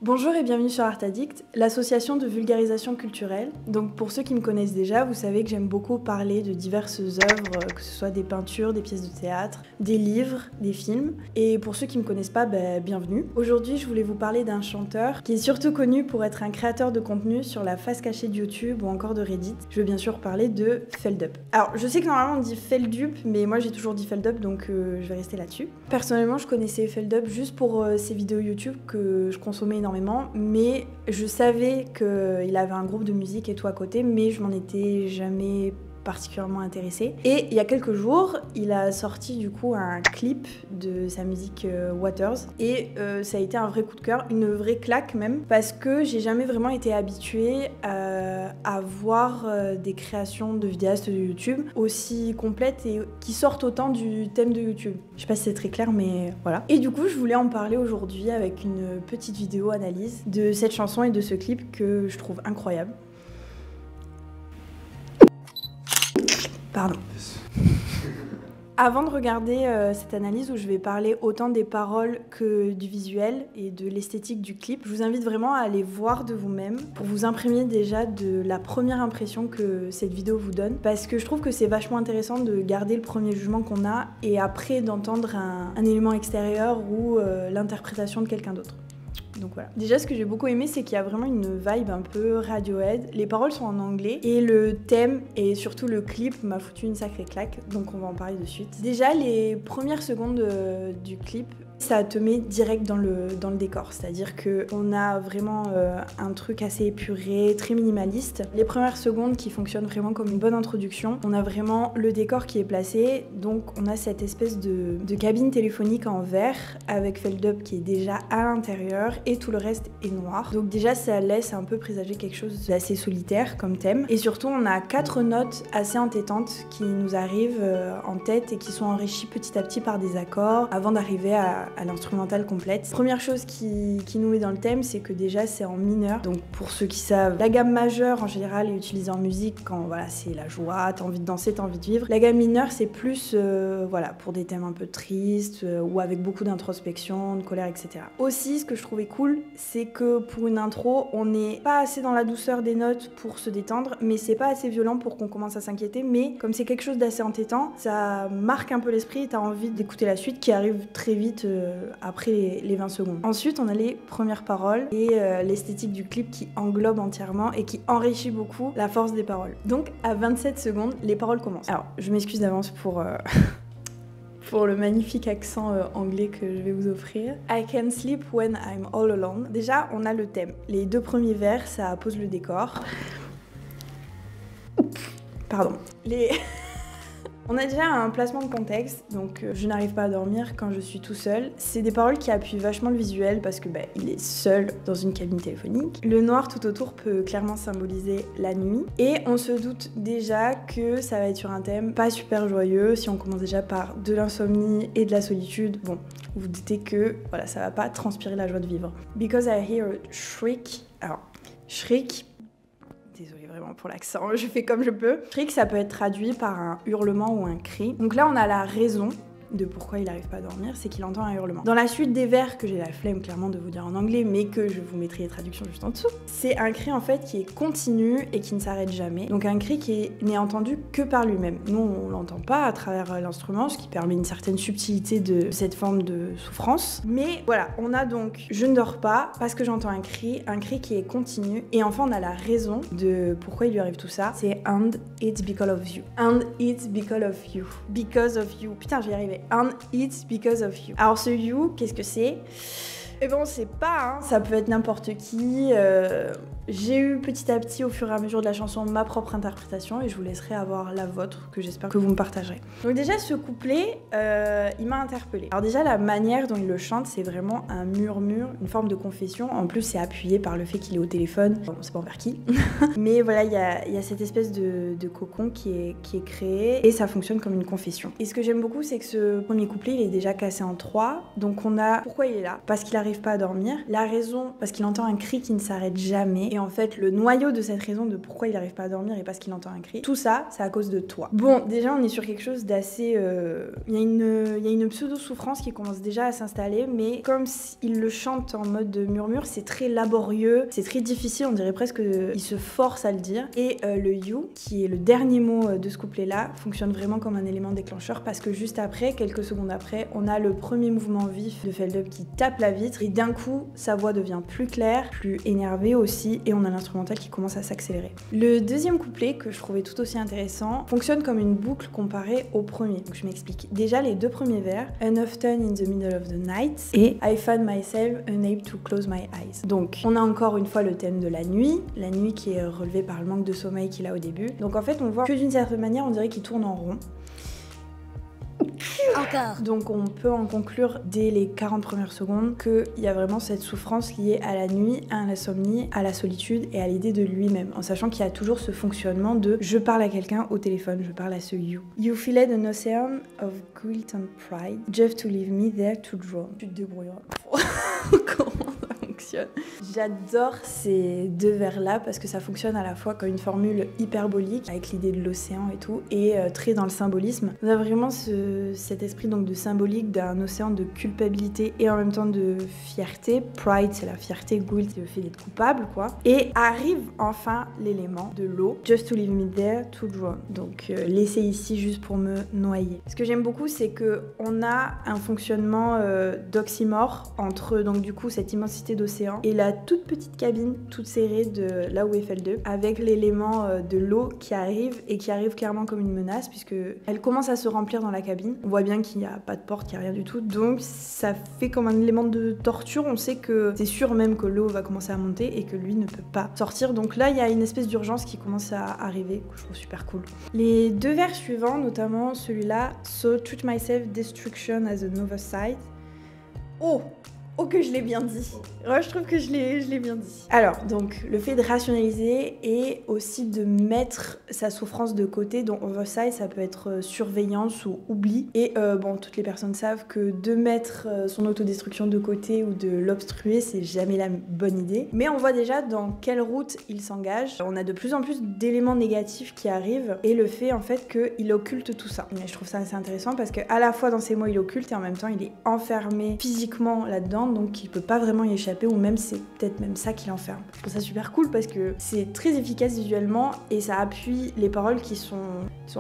Bonjour et bienvenue sur Art Addict, l'association de vulgarisation culturelle. Donc pour ceux qui me connaissent déjà, vous savez que j'aime beaucoup parler de diverses œuvres, que ce soit des peintures, des pièces de théâtre, des livres, des films. Et pour ceux qui me connaissent pas, bienvenue. Aujourd'hui, je voulais vous parler d'un chanteur qui est surtout connu pour être un créateur de contenu sur la face cachée de YouTube ou encore de Reddit. Je veux bien sûr parler de Feldup. Alors je sais que normalement on dit Feldup, mais moi j'ai toujours dit Feldup, donc je vais rester là-dessus. Personnellement, je connaissais Feldup juste pour ses vidéos YouTube que je consommais énormément, mais je savais qu'il avait un groupe de musique et tout à côté, mais je m'en étais jamais particulièrement intéressée. Et il y a quelques jours, il a sorti du coup un clip de sa musique Waters et ça a été un vrai coup de cœur, une vraie claque même, parce que j'ai jamais vraiment été habituée à voir des créations de vidéastes de YouTube aussi complètes et qui sortent autant du thème de YouTube. Je sais pas si c'est très clair, mais voilà. Et du coup, je voulais en parler aujourd'hui avec une petite vidéo analyse de cette chanson et de ce clip que je trouve incroyable. Pardon. Avant de regarder cette analyse où je vais parler autant des paroles que du visuel et de l'esthétique du clip, je vous invite vraiment à aller voir de vous-même pour vous imprégner déjà de la première impression que cette vidéo vous donne, parce que je trouve que c'est vachement intéressant de garder le premier jugement qu'on a et après d'entendre un élément extérieur ou l'interprétation de quelqu'un d'autre. Donc voilà. Déjà, ce que j'ai beaucoup aimé, c'est qu'il y a vraiment une vibe un peu Radiohead. Les paroles sont en anglais et le thème et surtout le clip m'a foutu une sacrée claque, donc on va en parler de suite. Déjà, les premières secondes du clip, ça te met direct dans le décor, c'est-à-dire qu'on a vraiment un truc assez épuré, très minimaliste. Les premières secondes qui fonctionnent vraiment comme une bonne introduction, on a vraiment le décor qui est placé, donc on a cette espèce de cabine téléphonique en verre avec Feldup qui est déjà à l'intérieur et tout le reste est noir. Donc déjà ça laisse un peu présager quelque chose d'assez solitaire comme thème. Et surtout on a 4 notes assez entêtantes qui nous arrivent en tête et qui sont enrichies petit à petit par des accords avant d'arriver à l'instrumentale complète. Première chose qui nous met dans le thème, c'est que déjà c'est en mineur. Donc pour ceux qui savent, la gamme majeure en général est utilisée en musique quand voilà, c'est la joie, t'as envie de danser, t'as envie de vivre. La gamme mineure c'est plus voilà, pour des thèmes un peu tristes ou avec beaucoup d'introspection, de colère, etc. Aussi, ce que je trouvais cool, c'est que pour une intro, on n'est pas assez dans la douceur des notes pour se détendre, mais c'est pas assez violent pour qu'on commence à s'inquiéter. Mais comme c'est quelque chose d'assez entêtant, ça marque un peu l'esprit et t'as envie d'écouter la suite qui arrive très vite après les 20 secondes. Ensuite, on a les premières paroles et l'esthétique du clip qui englobe entièrement et qui enrichit beaucoup la force des paroles. Donc à 27 secondes, les paroles commencent. Alors, je m'excuse d'avance pour le magnifique accent anglais que je vais vous offrir. I can sleep when I'm all alone. Déjà, on a le thème. Les 2 premiers vers, ça pose le décor. Pardon. On a déjà un placement de contexte, donc je n'arrive pas à dormir quand je suis tout seul. C'est des paroles qui appuient vachement le visuel parce que il est seul dans une cabine téléphonique. Le noir tout autour peut clairement symboliser la nuit. Et on se doute déjà que ça va être sur un thème pas super joyeux. Si on commence déjà par de l'insomnie et de la solitude, bon, vous vous doutez que voilà, ça va pas transpirer la joie de vivre. Because I hear a shriek. Alors, shriek. Désolée vraiment pour l'accent, je fais comme je peux. Shriek, ça peut être traduit par un hurlement ou un cri. Donc là, on a la raison de pourquoi il n'arrive pas à dormir, c'est qu'il entend un hurlement. Dans la suite des vers, que j'ai la flemme clairement de vous dire en anglais, mais que je vous mettrai les traductions juste en dessous, c'est un cri en fait qui est continu et qui ne s'arrête jamais. Donc un cri qui n'est entendu que par lui-même. Nous, on l'entend pas à travers l'instrument, ce qui permet une certaine subtilité de cette forme de souffrance. Mais voilà, on a donc je ne dors pas parce que j'entends un cri qui est continu. Et enfin, on a la raison de pourquoi il lui arrive tout ça, c'est and it's because of you. And it's because of you. Because of you. Putain, j'y arrivais. And it's because of you. Alors ce you, qu'est-ce que c'est ? Eh ben on sait pas, hein. Ça peut être n'importe qui. J'ai eu petit à petit au fur et à mesure de la chanson ma propre interprétation et je vous laisserai avoir la vôtre que j'espère que vous me partagerez. Donc déjà ce couplet, il m'a interpellée. Alors déjà la manière dont il le chante, c'est vraiment un murmure, une forme de confession. En plus c'est appuyé par le fait qu'il est au téléphone. Bon, on sait pas envers qui. Mais voilà, il y a cette espèce de cocon qui est créé et ça fonctionne comme une confession. Et ce que j'aime beaucoup, c'est que ce premier couplet, il est déjà cassé en 3. Donc on a pourquoi il est là ? Parce qu'il a n'arrive pas à dormir. La raison, parce qu'il entend un cri qui ne s'arrête jamais. Et en fait, le noyau de cette raison de pourquoi il n'arrive pas à dormir et parce qu'il entend un cri, tout ça, c'est à cause de toi. Bon, déjà, on est sur quelque chose d'assez... Il y a une pseudo-souffrance qui commence déjà à s'installer, mais comme il le chante en mode murmure, c'est très laborieux, c'est très difficile, on dirait presque qu'il se force à le dire. Et le you, qui est le dernier mot de ce couplet-là, fonctionne vraiment comme un élément déclencheur parce que juste après, quelques secondes après, on a le premier mouvement vif de Feldup qui tape la vitre et d'un coup, sa voix devient plus claire, plus énervée aussi et on a l'instrumental qui commence à s'accélérer. Le deuxième couplet, que je trouvais tout aussi intéressant, fonctionne comme une boucle comparée au premier. Donc je m'explique. Déjà, les deux premiers vers, "And often in the middle of the night" et "I found myself unable to close my eyes". Donc on a encore une fois le thème de la nuit qui est relevé par le manque de sommeil qu'il a au début. Donc en fait, on voit que d'une certaine manière, on dirait qu'il tourne en rond. Encore. Donc on peut en conclure dès les 40 premières secondes qu'il y a vraiment cette souffrance liée à la nuit, à l'insomnie, à la solitude et à l'idée de lui-même, en sachant qu'il y a toujours ce fonctionnement de je parle à quelqu'un au téléphone, je parle à ce you. You filled an ocean of guilt and pride, just to leave me there to drown. Tu te débrouilleras. Comment ça fonctionne? J'adore ces deux vers-là parce que ça fonctionne à la fois comme une formule hyperbolique avec l'idée de l'océan et tout, et très dans le symbolisme. On a vraiment cet esprit donc de symbolique d'un océan de culpabilité et en même temps de fierté. Pride, c'est la fierté, guilt, c'est le fait d'être coupable, quoi. Et arrive enfin l'élément de l'eau. Just to leave me there to drown. Donc laisser ici juste pour me noyer. Ce que j'aime beaucoup, c'est que on a un fonctionnement d'oxymore entre donc du coup cette immensité d'océan et la toute petite cabine toute serrée de là où est Feldup, avec l'élément de l'eau qui arrive et qui arrive clairement comme une menace puisque elle commence à se remplir dans la cabine. On voit bien qu'il n'y a pas de porte, qu'il n'y a rien du tout, donc ça fait comme un élément de torture. On sait que c'est sûr même que l'eau va commencer à monter et que lui ne peut pas sortir, donc là il y a une espèce d'urgence qui commence à arriver, que je trouve super cool. Les deux vers suivants, notamment celui-là, "So treat myself destruction as a novel side". Oh que je l'ai bien dit. Ouais, je trouve que je l'ai bien dit. Alors, donc, le fait de rationaliser et aussi de mettre sa souffrance de côté. Donc, oversight, ça peut être surveillance ou oubli. Et bon, toutes les personnes savent que de mettre son autodestruction de côté ou de l'obstruer, c'est jamais la bonne idée. Mais on voit déjà dans quelle route il s'engage. On a de plus en plus d'éléments négatifs qui arrivent et le fait, en fait, qu'il occulte tout ça. Mais je trouve ça assez intéressant parce qu'à la fois, dans ses mots, il occulte et en même temps, il est enfermé physiquement là-dedans. Donc il peut pas vraiment y échapper, ou même c'est peut-être même ça qui l'enferme. Je trouve ça super cool parce que c'est très efficace visuellement et ça appuie les paroles qui sont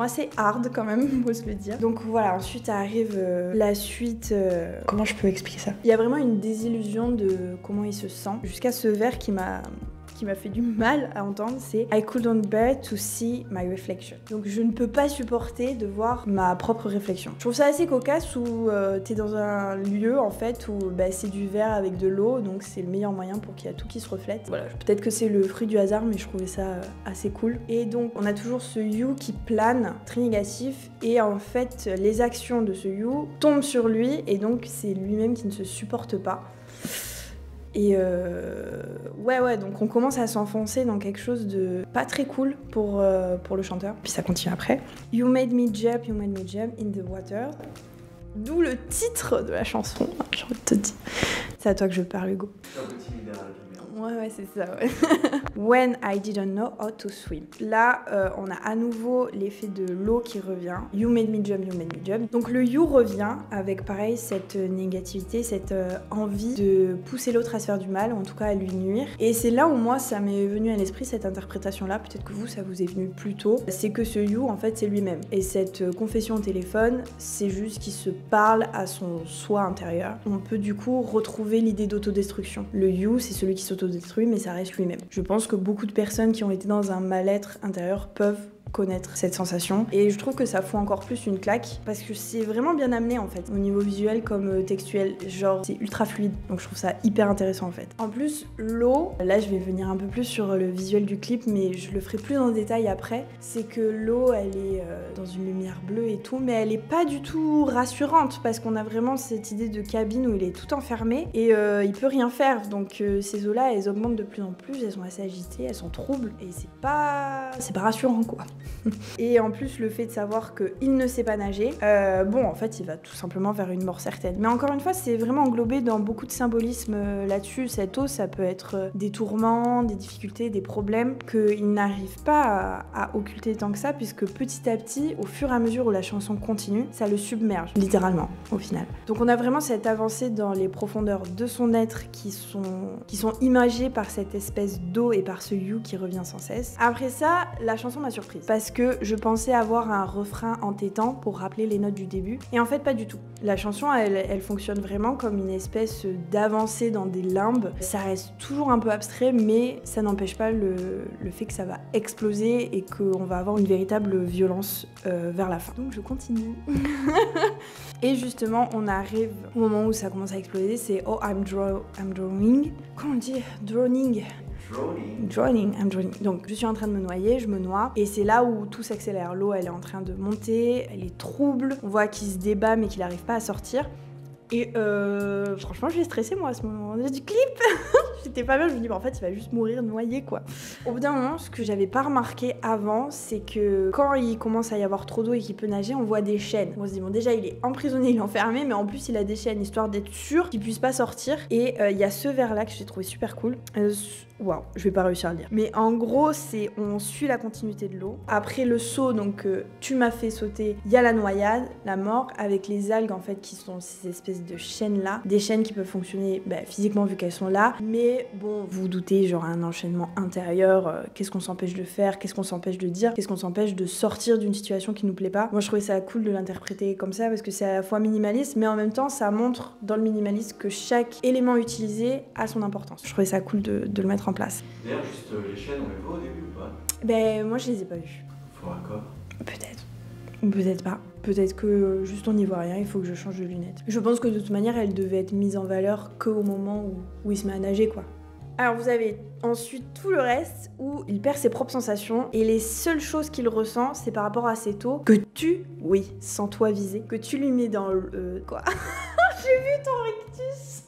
assez hard quand même, faut se le dire. Donc voilà, ensuite arrive la suite. Comment je peux expliquer ça? Il y a vraiment une désillusion de comment il se sent jusqu'à ce vers qui m'a fait du mal à entendre, c'est "I couldn't bear to see my reflection". Donc je ne peux pas supporter de voir ma propre réflexion. Je trouve ça assez cocasse où t'es dans un lieu en fait où c'est du verre avec de l'eau, donc c'est le meilleur moyen pour qu'il y ait tout qui se reflète. Voilà, peut-être que c'est le fruit du hasard, mais je trouvais ça assez cool. Et donc on a toujours ce you qui plane, très négatif, et en fait les actions de ce you tombent sur lui et donc c'est lui-même qui ne se supporte pas. Et ouais, donc on commence à s'enfoncer dans quelque chose de pas très cool pour le chanteur. Puis ça continue après. You made me jump in the water. D'où le titre de la chanson, j'ai envie de te dire. C'est à toi que je parle, Hugo. Ouais, c'est ça, ouais. When I didn't know how to swim. Là, on a à nouveau l'effet de l'eau qui revient. You made me jump. Donc le you revient avec, pareil, cette négativité, cette envie de pousser l'autre à se faire du mal, ou en tout cas à lui nuire. Et c'est là où moi, ça m'est venu à l'esprit, cette interprétation-là. Peut-être que vous, ça vous est venu plus tôt. C'est que ce you, en fait, c'est lui-même. Et cette confession au téléphone, c'est juste qu'il se parle à son soi intérieur. On peut du coup retrouver l'idée d'autodestruction. Le you, c'est celui qui s'autodétruit, mais ça reste lui-même. Je pense que beaucoup de personnes qui ont été dans un mal-être intérieur peuvent connaître cette sensation et je trouve que ça fout encore plus une claque parce que c'est vraiment bien amené en fait au niveau visuel comme textuel, genre c'est ultra fluide, donc je trouve ça hyper intéressant en fait. En plus l'eau, là je vais venir un peu plus sur le visuel du clip mais je le ferai plus en détail après, c'est que l'eau elle est dans une lumière bleue et tout mais elle est pas du tout rassurante parce qu'on a vraiment cette idée de cabine où il est tout enfermé et il peut rien faire, donc ces eaux là elles augmentent de plus en plus, elles sont assez agitées, elles sont troubles et c'est pas rassurant quoi. Et en plus, le fait de savoir qu'il ne sait pas nager, bon, en fait, il va tout simplement vers une mort certaine. Mais encore une fois, c'est vraiment englobé dans beaucoup de symbolisme là-dessus. Cette eau, ça peut être des tourments, des difficultés, des problèmes qu'il n'arrive pas à occulter tant que ça, puisque petit à petit, au fur et à mesure où la chanson continue, ça le submerge, littéralement, au final. Donc on a vraiment cette avancée dans les profondeurs de son être qui sont imagées par cette espèce d'eau et par ce you qui revient sans cesse. Après ça, la chanson m'a surprise, parce que je pensais avoir un refrain entêtant pour rappeler les notes du début, et en fait pas du tout. La chanson, elle fonctionne vraiment comme une espèce d'avancée dans des limbes. Ça reste toujours un peu abstrait, mais ça n'empêche pas le fait que ça va exploser et qu'on va avoir une véritable violence vers la fin. Donc je continue. Et justement, on arrive au moment où ça commence à exploser, c'est oh I'm drowning. Comment on dit? Drowning. I'm drowning. Donc je suis en train de me noyer, je me noie, et c'est là où tout s'accélère. L'eau, elle est en train de monter, elle est trouble, on voit qu'il se débat mais qu'il n'arrive pas à sortir. Et franchement, j'ai stressé moi à ce moment-là du clip. J'étais pas bien, je me dis, bah, en fait, il va juste mourir noyé quoi. Au bout d'un moment, ce que j'avais pas remarqué avant, c'est que quand il commence à y avoir trop d'eau et qu'il peut nager, on voit des chaînes. On se dit, bon, déjà, il est emprisonné, il est enfermé, mais en plus, il a des chaînes, histoire d'être sûr qu'il puisse pas sortir. Et il y a ce vers là que j'ai trouvé super cool. Waouh, je vais pas réussir à le dire. Mais en gros, c'est on suit la continuité de l'eau. Après le saut, donc tu m'as fait sauter, il y a la noyade, la mort, avec les algues en fait qui sont ces espèces de chaînes là. Des chaînes qui peuvent fonctionner physiquement vu qu'elles sont là. Mais bon, vous vous doutez, genre un enchaînement intérieur, qu'est-ce qu'on s'empêche de faire, qu'est-ce qu'on s'empêche de dire, qu'est-ce qu'on s'empêche de sortir d'une situation qui nous plaît pas. Moi je trouvais ça cool de l'interpréter comme ça parce que c'est à la fois minimaliste, mais en même temps ça montre dans le minimalisme que chaque élément utilisé a son importance. Je trouvais ça cool de le mettre en place. D'ailleurs, juste les chaînes, on les voit au début ou pas? Moi je les ai pas vues. Faudra quoi? Peut-être. Ou peut-être pas. Peut-être que juste on n'y voit rien, il faut que je change de lunettes. Je pense que de toute manière, elle devait être mise en valeur qu'au moment où il se met à nager, quoi. Alors vous avez ensuite tout le reste où il perd ses propres sensations et les seules choses qu'il ressent, c'est par rapport à cette eau que tu, oui, sans toi viser, que tu lui mets dans le... quoi? J'ai vu ton rictus.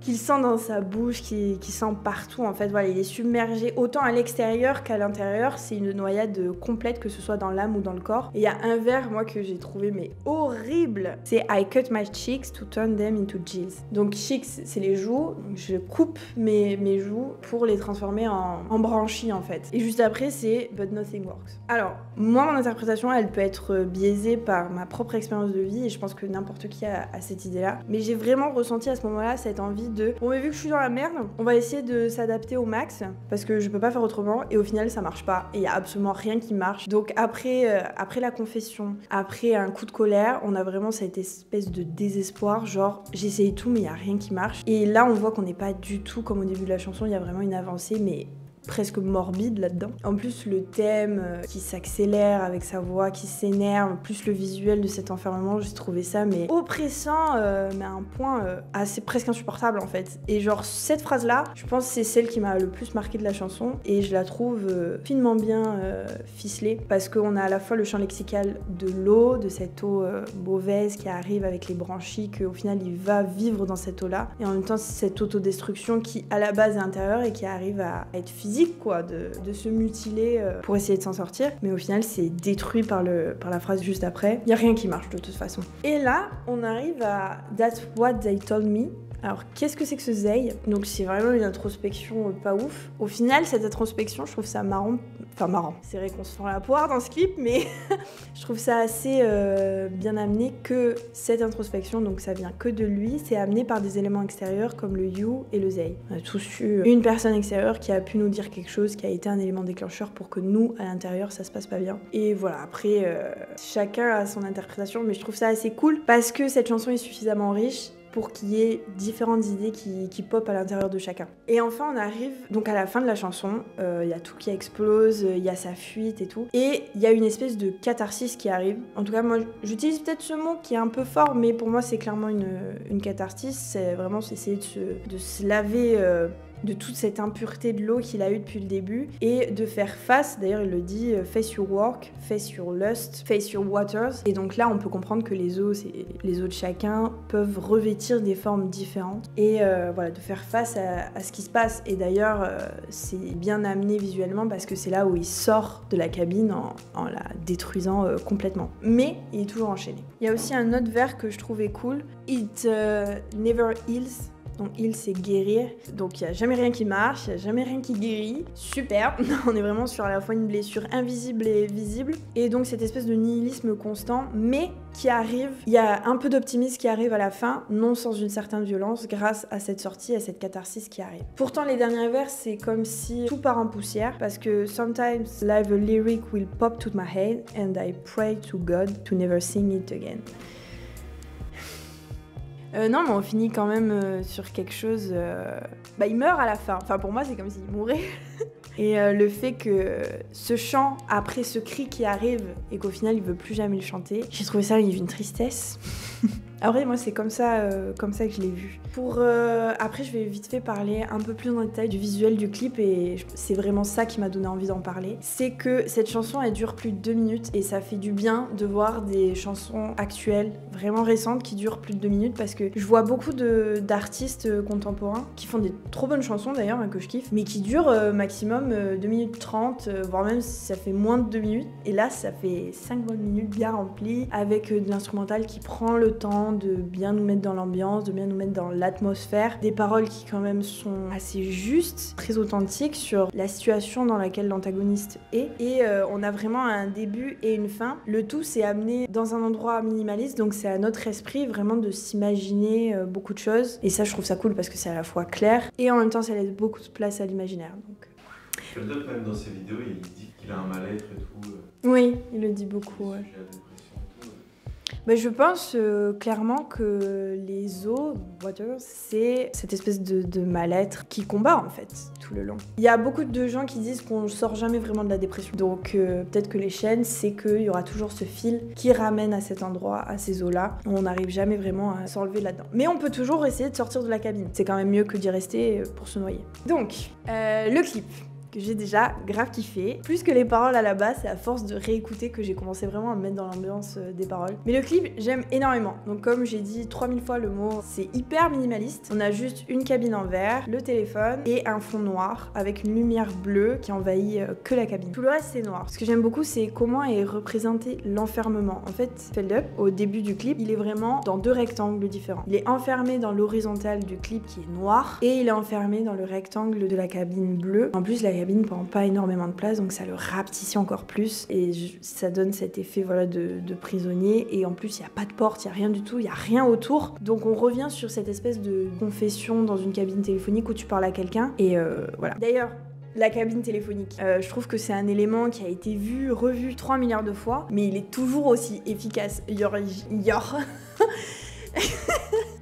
Qu'il sent dans sa bouche, qu'il sent partout en fait, voilà, il est submergé autant à l'extérieur qu'à l'intérieur, c'est une noyade complète que ce soit dans l'âme ou dans le corps. Et il y a un vers, moi, que j'ai trouvé mais horrible, c'est I cut my cheeks to turn them into gills. Donc cheeks, c'est les joues, donc je coupe mes joues pour les transformer en branchies en fait. Et juste après c'est but nothing works. Alors, moi mon interprétation elle peut être biaisée par ma propre expérience de vie et je pense que n'importe qui a cette idée là, mais j'ai vraiment ressenti à ce moment là cette envie bon mais vu que je suis dans la merde, on va essayer de s'adapter au max parce que je peux pas faire autrement et au final ça marche pas et il y a absolument rien qui marche. Donc après la confession, après un coup de colère, on a vraiment cette espèce de désespoir, genre j'essaye tout mais il y a rien qui marche. Et là on voit qu'on n'est pas du tout comme au début de la chanson, il y a vraiment une avancée mais presque morbide là-dedans. En plus, le thème qui s'accélère avec sa voix qui s'énerve, plus le visuel de cet enfermement, j'ai trouvé ça mais oppressant, mais à un point assez presque insupportable en fait. Et genre cette phrase-là, je pense que c'est celle qui m'a le plus marqué de la chanson et je la trouve finement bien ficelée parce qu'on a à la fois le champ lexical de l'eau, de cette eau mauvaise qui arrive avec les branchies, qu'au final il va vivre dans cette eau-là et en même temps c'est cette autodestruction qui à la base est intérieure et qui arrive à être physique quoi, de se mutiler pour essayer de s'en sortir, mais au final c'est détruit par la phrase juste après. Il y a rien qui marche de toute façon. Et là, on arrive à That's what they told me. Alors, qu'est-ce que c'est que ce Zay? Donc, c'est vraiment une introspection pas ouf. Au final, cette introspection, je trouve ça marrant. Enfin, marrant. C'est vrai qu'on se fend la poire dans ce clip, mais je trouve ça assez bien amené que cette introspection, donc ça vient que de lui, c'est amené par des éléments extérieurs comme le you et le Zay. On a tous eu une personne extérieure qui a pu nous dire quelque chose, qui a été un élément déclencheur pour que nous, à l'intérieur, ça se passe pas bien. Et voilà, après, chacun a son interprétation, mais je trouve ça assez cool parce que cette chanson est suffisamment riche pour qu'il y ait différentes idées qui popent à l'intérieur de chacun. Et enfin, on arrive donc à la fin de la chanson, il y a tout qui explose, il y a sa fuite et tout, et il y a une espèce de catharsis qui arrive. En tout cas, moi, j'utilise peut-être ce mot qui est un peu fort, mais pour moi, c'est clairement une catharsis, c'est vraiment essayer de se laver de toute cette impureté de l'eau qu'il a eue depuis le début et de faire face, d'ailleurs il le dit, face your work, face your lust, face your waters. Et donc là on peut comprendre que les eaux de chacun peuvent revêtir des formes différentes et voilà, de faire face à ce qui se passe. Et d'ailleurs c'est bien amené visuellement parce que c'est là où il sort de la cabine en la détruisant complètement. Mais il est toujours enchaîné. Il y a aussi un autre vers que je trouvais cool. It never heals. Donc heal c'est guérir, donc il n'y a jamais rien qui marche, il n'y a jamais rien qui guérit, super, on est vraiment sur à la fois une blessure invisible et visible, et donc cette espèce de nihilisme constant, mais qui arrive, il y a un peu d'optimisme qui arrive à la fin, non sans une certaine violence, grâce à cette sortie, à cette catharsis qui arrive. Pourtant les derniers vers c'est comme si tout part en poussière, parce que sometimes live a lyric will pop to my head, and I pray to God to never sing it again. Non, mais on finit quand même sur quelque chose... il meurt à la fin. Enfin, pour moi, c'est comme s'il mourait. Et le fait que ce chant, après ce cri qui arrive, et qu'au final, il veut plus jamais le chanter, j'ai trouvé ça d'une tristesse. Après, moi, c'est comme ça que je l'ai vu. Après, je vais vite fait parler un peu plus en détail du visuel du clip, et c'est vraiment ça qui m'a donné envie d'en parler. C'est que cette chanson, elle dure plus de 2 minutes, et ça fait du bien de voir des chansons actuelles, vraiment récentes, qui durent plus de 2 minutes, parce que je vois beaucoup d'artistes contemporains qui font des trop bonnes chansons d'ailleurs, que je kiffe, mais qui durent maximum 2 minutes 30, voire même si ça fait moins de 2 minutes. Et là, ça fait 5 bonnes minutes bien remplies, avec de l'instrumental qui prend le temps de bien nous mettre dans l'ambiance, de bien nous mettre dans l'atmosphère, des paroles qui quand même sont assez justes, très authentiques sur la situation dans laquelle l'antagoniste est, et on a vraiment un début et une fin. Le tout c'est amené dans un endroit minimaliste, donc c'est à notre esprit vraiment de s'imaginer beaucoup de choses, et ça je trouve ça cool parce que c'est à la fois clair et en même temps ça laisse beaucoup de place à l'imaginaire. Donc... Feldup même dans ses vidéos il dit qu'il a un mal-être et tout. Oui, il le dit beaucoup. Ouais. Je pense clairement que les eaux, waters, c'est cette espèce de mal-être qui combat en fait tout le long. Il y a beaucoup de gens qui disent qu'on sort jamais vraiment de la dépression. Donc peut-être que les chaînes, c'est qu'il y aura toujours ce fil qui ramène à cet endroit, à ces eaux-là. On n'arrive jamais vraiment à s'enlever là-dedans. Mais on peut toujours essayer de sortir de la cabine. C'est quand même mieux que d'y rester pour se noyer. Donc, le clip que j'ai déjà grave kiffé. Plus que les paroles à la base, c'est à force de réécouter que j'ai commencé vraiment à me mettre dans l'ambiance des paroles. Mais le clip, j'aime énormément. Donc comme j'ai dit 3000 fois le mot, c'est hyper minimaliste. On a juste une cabine en verre, le téléphone et un fond noir avec une lumière bleue qui envahit que la cabine. Tout le reste, c'est noir. Ce que j'aime beaucoup, c'est comment est représenté l'enfermement. En fait, Feldup, au début du clip, il est vraiment dans 2 rectangles différents. Il est enfermé dans l'horizontale du clip qui est noir et il est enfermé dans le rectangle de la cabine bleue. En plus, la cabine prend pas énormément de place, donc ça le rapetissit encore plus et ça donne cet effet voilà, de prisonnier. Et en plus, il n'y a pas de porte, il n'y a rien du tout, il n'y a rien autour. Donc on revient sur cette espèce de confession dans une cabine téléphonique où tu parles à quelqu'un. Et voilà. D'ailleurs, la cabine téléphonique, je trouve que c'est un élément qui a été vu, revu 3 milliards de fois, mais il est toujours aussi efficace.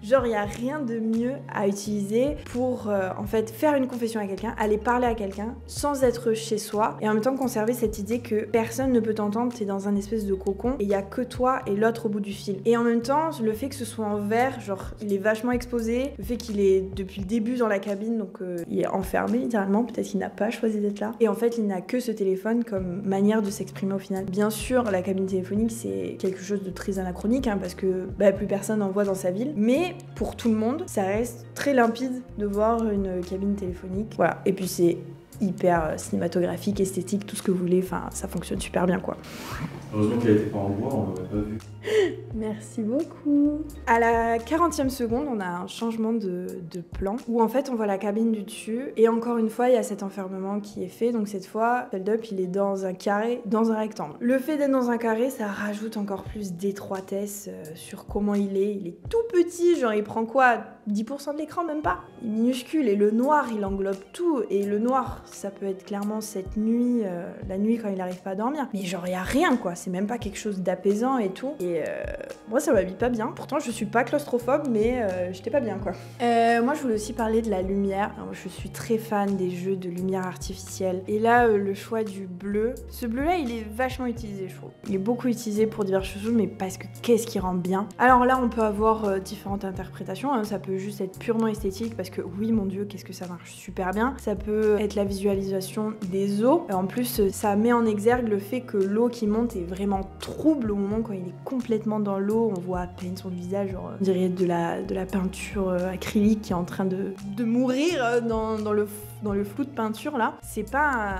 Genre, il n'y a rien de mieux à utiliser pour en fait faire une confession à quelqu'un, aller parler à quelqu'un sans être chez soi et en même temps conserver cette idée que personne ne peut t'entendre, t'es dans un espèce de cocon et il n'y a que toi et l'autre au bout du fil. Et en même temps, le fait que ce soit en verre, genre il est vachement exposé, le fait qu'il est depuis le début dans la cabine, donc il est enfermé littéralement, peut-être qu'il n'a pas choisi d'être là. Et en fait, il n'a que ce téléphone comme manière de s'exprimer au final. Bien sûr, la cabine téléphonique, c'est quelque chose de très anachronique parce que plus personne n'en voit dans sa ville, mais pour tout le monde, ça reste très limpide de voir une cabine téléphonique. Voilà, et puis c'est hyper cinématographique, esthétique, tout ce que vous voulez, enfin ça fonctionne super bien quoi. Heureusement qu'elle était pas en bois, on l'aurait pas vu. Merci beaucoup. À la 40e seconde, on a un changement de plan où en fait on voit la cabine du dessus et encore une fois il y a cet enfermement qui est fait, donc cette fois Feldup il est dans un carré, dans un rectangle. Le fait d'être dans un carré ça rajoute encore plus d'étroitesse sur comment il est tout petit, genre il prend quoi 10% de l'écran même pas. Il est minuscule et le noir il englobe tout et le noir ça peut être clairement cette nuit, la nuit quand il n'arrive pas à dormir. Mais genre, il y a rien, quoi. C'est même pas quelque chose d'apaisant et tout. Et moi, ça m'habille pas bien. Pourtant, je suis pas claustrophobe, mais j'étais pas bien, quoi. Moi, je voulais aussi parler de la lumière. Alors, je suis très fan des jeux de lumière artificielle. Et là, le choix du bleu. Ce bleu-là, il est vachement utilisé, je trouve. Il est beaucoup utilisé pour diverses choses, mais parce que qu'est-ce qui rend bien. Alors là, on peut avoir différentes interprétations. Hein. Ça peut juste être purement esthétique, parce que oui, mon Dieu, qu'est-ce que ça marche super bien. Ça peut être la visualisation des eaux. En plus, ça met en exergue le fait que l'eau qui monte est vraiment trouble au moment quand il est complètement dans l'eau. On voit à peine son visage, genre, on dirait de la peinture acrylique qui est en train de mourir dans le flou de peinture là. C'est pas...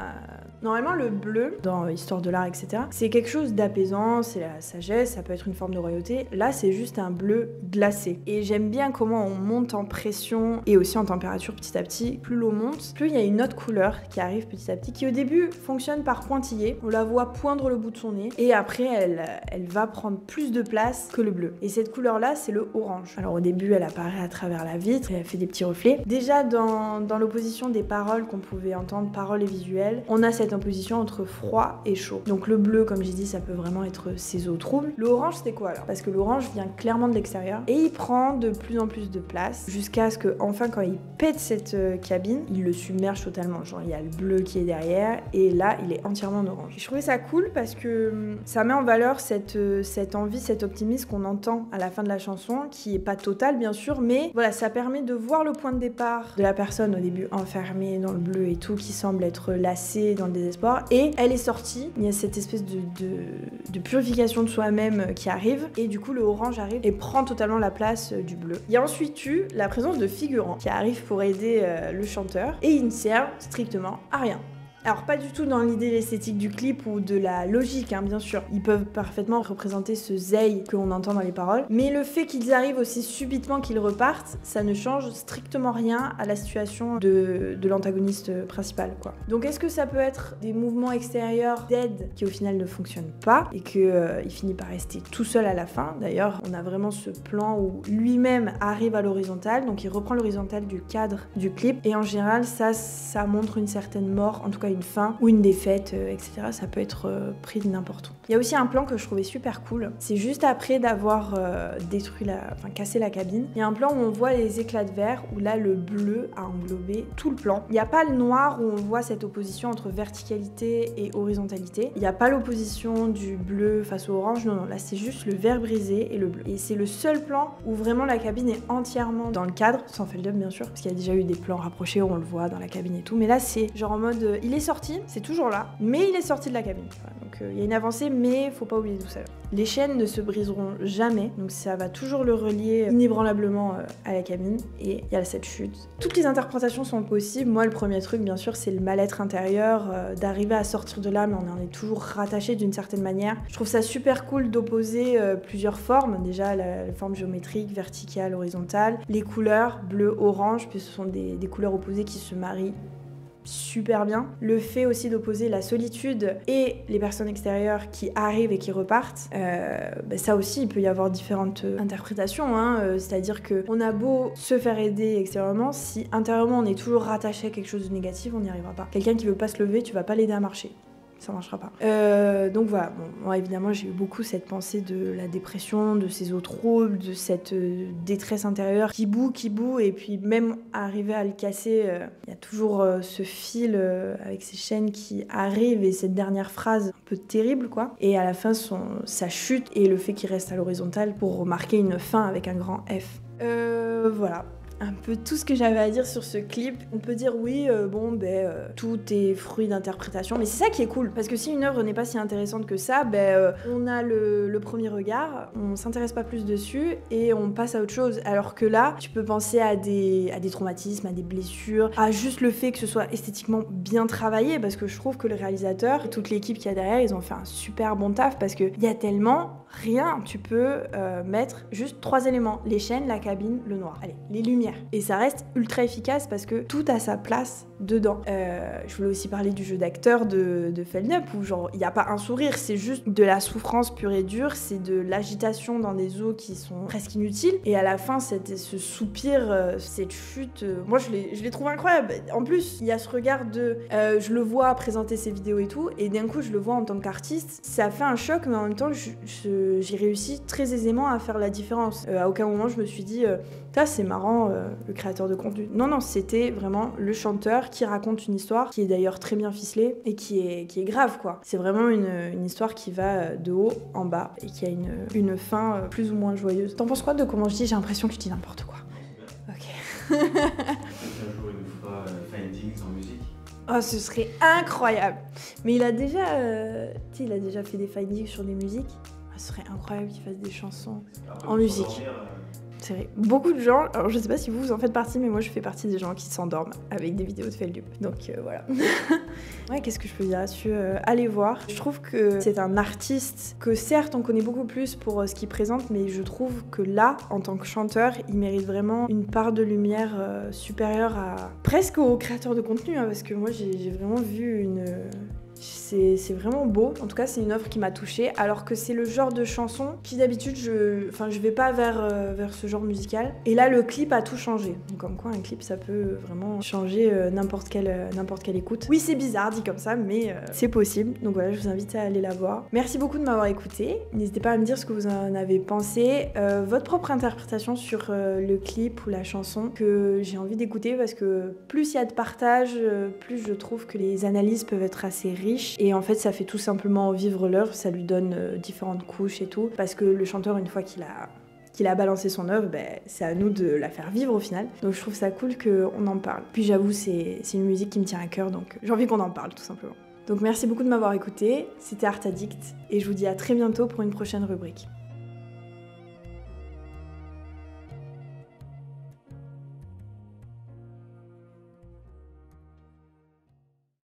Normalement, le bleu, dans Histoire de l'art, etc., c'est quelque chose d'apaisant, c'est la sagesse, ça peut être une forme de royauté. Là, c'est juste un bleu glacé. Et j'aime bien comment on monte en pression et aussi en température petit à petit. Plus l'eau monte, plus il y a une autre couleur qui arrive petit à petit, qui au début fonctionne par pointillés. On la voit poindre le bout de son nez et après, elle va prendre plus de place que le bleu. Et cette couleur-là, c'est le orange. Alors au début, elle apparaît à travers la vitre et elle fait des petits reflets. Déjà, dans l'opposition des paroles qu'on pouvait entendre, paroles et visuels, on a cette opposition entre froid et chaud. Donc le bleu, comme j'ai dit, ça peut vraiment être ces eaux troubles. L'orange, c'était quoi alors? Parce que l'orange vient clairement de l'extérieur et il prend de plus en plus de place jusqu'à ce que, enfin, quand il pète cette cabine, il le submerge totalement. Genre, il y a le bleu qui est derrière et là, il est entièrement en orange. Je trouvais ça cool parce que ça met en valeur cette envie, cet optimisme qu'on entend à la fin de la chanson, qui est pas total bien sûr, mais voilà, ça permet de voir le point de départ de la personne au début enfermée dans le bleu et tout, qui semble être lassée dans le désespoir. Et elle est sortie, il y a cette espèce de purification de soi-même qui arrive, et du coup le orange arrive et prend totalement la place du bleu. Il y a ensuite eu la présence de figurants qui arrivent pour aider le chanteur, et ils ne servent strictement à rien. Alors pas du tout dans l'idée esthétique du clip ou de la logique, hein, bien sûr. Ils peuvent parfaitement représenter ce zeï qu'on entend dans les paroles. Mais le fait qu'ils arrivent aussi subitement qu'ils repartent, ça ne change strictement rien à la situation de l'antagoniste principal, quoi. Donc est-ce que ça peut être des mouvements extérieurs d'aide qui au final ne fonctionnent pas et qu'il finit par rester tout seul à la fin? D'ailleurs, on a vraiment ce plan où lui-même arrive à l'horizontale, donc il reprend l'horizontale du cadre du clip. Et en général, ça montre une certaine mort, en tout cas une fin ou une défaite, etc. Ça peut être pris de n'importe où. Il y a aussi un plan que je trouvais super cool. C'est juste après d'avoir cassé la cabine. Il y a un plan où on voit les éclats de verre, où là le bleu a englobé tout le plan. Il n'y a pas le noir où on voit cette opposition entre verticalité et horizontalité. Il n'y a pas l'opposition du bleu face au orange. Non, là c'est juste le vert brisé et le bleu. Et c'est le seul plan où vraiment la cabine est entièrement dans le cadre, sans fade-up bien sûr, parce qu'il y a déjà eu des plans rapprochés où on le voit dans la cabine et tout. Mais là c'est genre en mode, il est sorti, c'est toujours là, mais il est sorti de la cabine. Voilà, donc il y a une avancée, mais faut pas oublier d'où ça va. Les chaînes ne se briseront jamais, donc ça va toujours le relier inébranlablement à la cabine, et il y a cette chute. Toutes les interprétations sont possibles. Moi, le premier truc, bien sûr, c'est le mal-être intérieur, d'arriver à sortir de là, mais on en est toujours rattaché d'une certaine manière. Je trouve ça super cool d'opposer plusieurs formes. Déjà, la forme géométrique, verticale, horizontale, les couleurs, bleu, orange, puis ce sont des couleurs opposées qui se marient super bien. Le fait aussi d'opposer la solitude et les personnes extérieures qui arrivent et qui repartent, ça aussi il peut y avoir différentes interprétations, hein, c'est-à-dire que on a beau se faire aider extérieurement, si intérieurement on est toujours rattaché à quelque chose de négatif, on n'y arrivera pas. Quelqu'un qui veut pas se lever, tu vas pas l'aider à marcher. Ça marchera pas. Donc voilà, bon, moi évidemment j'ai eu beaucoup cette pensée de la dépression, de ces eaux troubles, de cette détresse intérieure qui bout, et puis même arriver à le casser, il y a toujours ce fil avec ces chaînes qui arrivent, et cette dernière phrase un peu terrible quoi, et à la fin sa chute et le fait qu'il reste à l'horizontale pour marquer une fin avec un grand F. Voilà. Un peu tout ce que j'avais à dire sur ce clip. On peut dire oui, tout est fruit d'interprétation, mais c'est ça qui est cool, parce que si une œuvre n'est pas si intéressante que ça, on a le premier regard, on s'intéresse pas plus dessus et on passe à autre chose. Alors que là, tu peux penser à des traumatismes, à des blessures, à juste le fait que ce soit esthétiquement bien travaillé, parce que je trouve que le réalisateur, toute l'équipe qu'il y a derrière, ils ont fait un super bon taf, parce qu'il y a tellement rien. Tu peux mettre juste 3 éléments: les chaînes, la cabine, le noir. Allez, les lumières. manière. Et ça reste ultra efficace parce que tout a sa place dedans. Je voulais aussi parler du jeu d'acteur de Felnup où genre il n'y a pas un sourire, c'est juste de la souffrance pure et dure, c'est de l'agitation dans des eaux qui sont presque inutiles. Et à la fin, ce soupir, cette chute, moi je l'ai trouvé incroyable. En plus, il y a ce regard de je le vois présenter ses vidéos et tout, et d'un coup je le vois en tant qu'artiste. Ça fait un choc, mais en même temps j'ai réussi très aisément à faire la différence. À aucun moment je me suis dit ça c'est marrant, le créateur de contenu. Non, c'était vraiment le chanteur qui raconte une histoire qui est d'ailleurs très bien ficelée et qui est grave quoi. C'est vraiment une histoire qui va de haut en bas et qui a une fin plus ou moins joyeuse. T'en penses quoi de comment je dis? J'ai l'impression que je dis n'importe quoi. Ok. Un jour il nous fera Findings en musique. Oh, ce serait incroyable. Mais il a déjà fait des findings sur des musiques. Oh, ce serait incroyable qu'il fasse des chansons en musique. C'est vrai. Beaucoup de gens, alors je sais pas si vous en faites partie, mais moi je fais partie des gens qui s'endorment avec des vidéos de Felnup. Donc voilà. Ouais, qu'est-ce que je peux dire là-dessus? Allez voir. Je trouve que c'est un artiste que certes on connaît beaucoup plus pour ce qu'il présente, mais je trouve que là, en tant que chanteur, il mérite vraiment une part de lumière supérieure à presque au créateur de contenu, hein, parce que moi j'ai vraiment vu c'est vraiment beau. En tout cas, c'est une œuvre qui m'a touchée, alors que c'est le genre de chanson qui d'habitude, je vais pas vers ce genre musical. Et là, le clip a tout changé. Donc, comme quoi, un clip, ça peut vraiment changer n'importe quelle écoute. Oui, c'est bizarre dit comme ça, mais c'est possible. Donc voilà, je vous invite à aller la voir. Merci beaucoup de m'avoir écouté. N'hésitez pas à me dire ce que vous en avez pensé, votre propre interprétation sur le clip ou la chanson que j'ai envie d'écouter, parce que plus il y a de partage, plus je trouve que les analyses peuvent être assez riches. Et en fait, ça fait tout simplement vivre l'œuvre, ça lui donne différentes couches et tout. Parce que le chanteur, une fois qu'il a balancé son œuvre, c'est à nous de la faire vivre au final. Donc je trouve ça cool qu'on en parle. Puis j'avoue, c'est une musique qui me tient à cœur, donc j'ai envie qu'on en parle tout simplement. Donc merci beaucoup de m'avoir écouté, c'était Art Addict, et je vous dis à très bientôt pour une prochaine rubrique.